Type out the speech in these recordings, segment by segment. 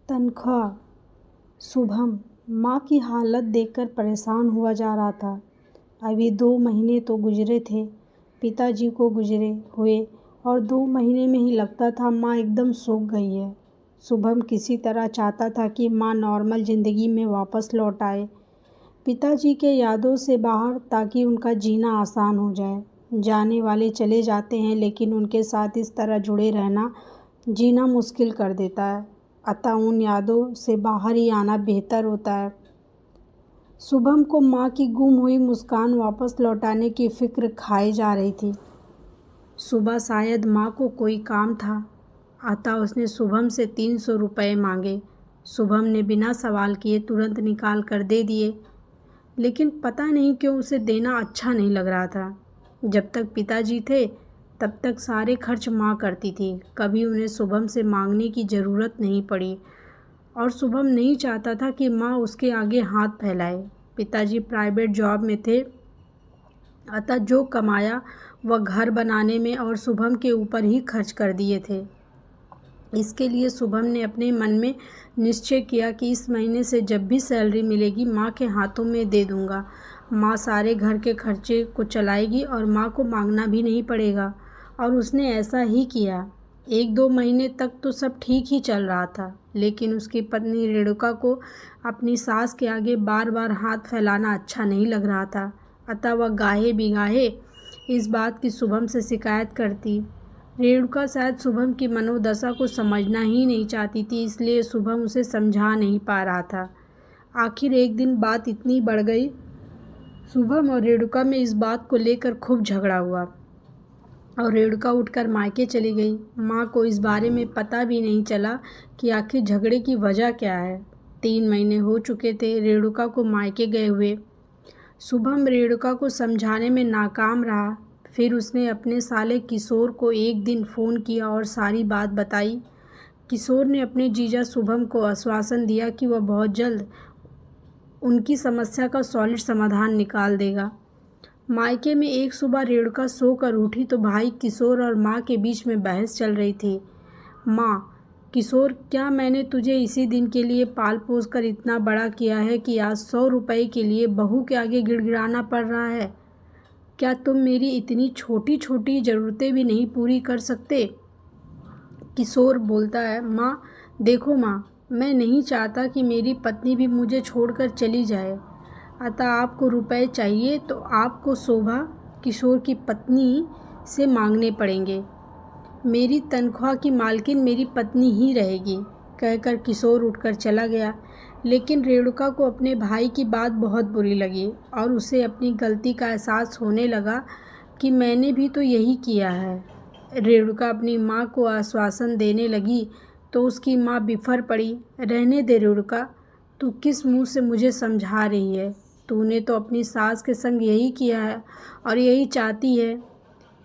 तनख्वाह। शुभम माँ की हालत देखकर परेशान हुआ जा रहा था। अभी 2 महीने तो गुजरे थे पिताजी को गुजरे हुए और 2 महीने में ही लगता था माँ एकदम सूख गई है। शुभम किसी तरह चाहता था कि माँ नॉर्मल ज़िंदगी में वापस लौट आए, पिताजी के यादों से बाहर, ताकि उनका जीना आसान हो जाए। जाने वाले चले जाते हैं, लेकिन उनके साथ इस तरह जुड़े रहना जीना मुश्किल कर देता है। अतः उन यादों से बाहर ही आना बेहतर होता है। शुभम को माँ की गुम हुई मुस्कान वापस लौटाने की फिक्र खाई जा रही थी। सुबह शायद माँ को कोई काम था, अतः उसने शुभम से 300 रुपये मांगे। शुभम ने बिना सवाल किए तुरंत निकाल कर दे दिए, लेकिन पता नहीं क्यों उसे देना अच्छा नहीं लग रहा था। जब तक पिताजी थे तब तक सारे खर्च माँ करती थी, कभी उन्हें शुभम से मांगने की ज़रूरत नहीं पड़ी और शुभम नहीं चाहता था कि माँ उसके आगे हाथ फैलाए। पिताजी प्राइवेट जॉब में थे, अतः जो कमाया वह घर बनाने में और शुभम के ऊपर ही खर्च कर दिए थे। इसके लिए शुभम ने अपने मन में निश्चय किया कि इस महीने से जब भी सैलरी मिलेगी माँ के हाथों में दे दूँगा। माँ सारे घर के खर्चे को चलाएगी और माँ को मांगना भी नहीं पड़ेगा, और उसने ऐसा ही किया। 1-2 महीने तक तो सब ठीक ही चल रहा था, लेकिन उसकी पत्नी रेणुका को अपनी सास के आगे बार बार हाथ फैलाना अच्छा नहीं लग रहा था। अतः वह गाहे बिगाहे इस बात की शुभम से शिकायत करती। रेणुका शायद शुभम की मनोदशा को समझना ही नहीं चाहती थी, इसलिए शुभम उसे समझा नहीं पा रहा था। आखिर एक दिन बात इतनी बढ़ गई, शुभम और रेणुका में इस बात को लेकर खूब झगड़ा हुआ और रेणुका उठकर मायके चली गई। माँ को इस बारे में पता भी नहीं चला कि आखिर झगड़े की वजह क्या है। 3 महीने हो चुके थे रेणुका को मायके गए हुए। शुभम रेणुका को समझाने में नाकाम रहा। फिर उसने अपने साले किशोर को एक दिन फ़ोन किया और सारी बात बताई। किशोर ने अपने जीजा शुभम को आश्वासन दिया कि वह बहुत जल्द उनकी समस्या का सॉलिड समाधान निकाल देगा। मायके में एक सुबह रेणुका सोकर उठी तो भाई किशोर और माँ के बीच में बहस चल रही थी। माँ: किशोर, क्या मैंने तुझे इसी दिन के लिए पाल पोस कर इतना बड़ा किया है कि आज 100 रुपये के लिए बहू के आगे गिड़गिड़ाना पड़ रहा है? क्या तुम मेरी इतनी छोटी छोटी ज़रूरतें भी नहीं पूरी कर सकते? किशोर बोलता है, माँ देखो माँ, मैं नहीं चाहता कि मेरी पत्नी भी मुझे छोड़कर चली जाए, अतः आपको रुपए चाहिए तो आपको शोभा, किशोर की पत्नी, से मांगने पड़ेंगे। मेरी तनख्वाह की मालकिन मेरी पत्नी ही रहेगी, कहकर किशोर उठकर चला गया। लेकिन रेणुका को अपने भाई की बात बहुत बुरी लगी और उसे अपनी गलती का एहसास होने लगा कि मैंने भी तो यही किया है। रेणुका अपनी माँ को आश्वासन देने लगी तो उसकी माँ बिफर पड़ी। रहने दे रेणुका, तू किस मुँह से मुझे समझा रही है? तूने तो अपनी सास के संग यही किया है और यही चाहती है।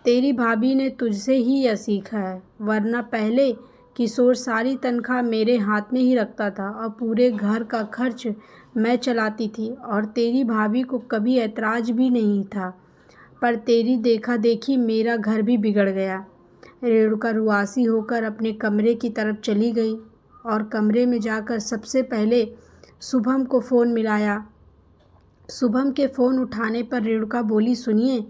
तेरी भाभी ने तुझसे ही यह सीखा है, वरना पहले किशोर सारी तनख्वाह मेरे हाथ में ही रखता था और पूरे घर का खर्च मैं चलाती थी और तेरी भाभी को कभी ऐतराज़ भी नहीं था, पर तेरी देखा देखी मेरा घर भी बिगड़ गया। रेणुका रुआसी होकर अपने कमरे की तरफ चली गई और कमरे में जाकर सबसे पहले शुभम को फ़ोन मिलाया। शुभम के फ़ोन उठाने पर रेणुका बोली, सुनिए,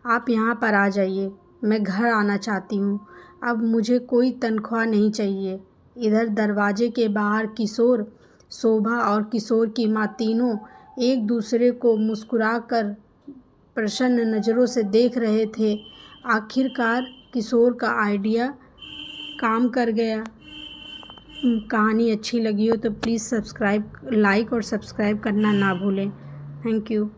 आप यहाँ पर आ जाइए, मैं घर आना चाहती हूँ, अब मुझे कोई तनख्वाह नहीं चाहिए। इधर दरवाजे के बाहर किशोर, शोभा और किशोर की माँ तीनों एक दूसरे को मुस्कुराकर प्रसन्न नज़रों से देख रहे थे। आखिरकार किशोर का आइडिया काम कर गया। कहानी अच्छी लगी हो तो प्लीज़ लाइक और सब्सक्राइब करना ना भूलें। Thank you.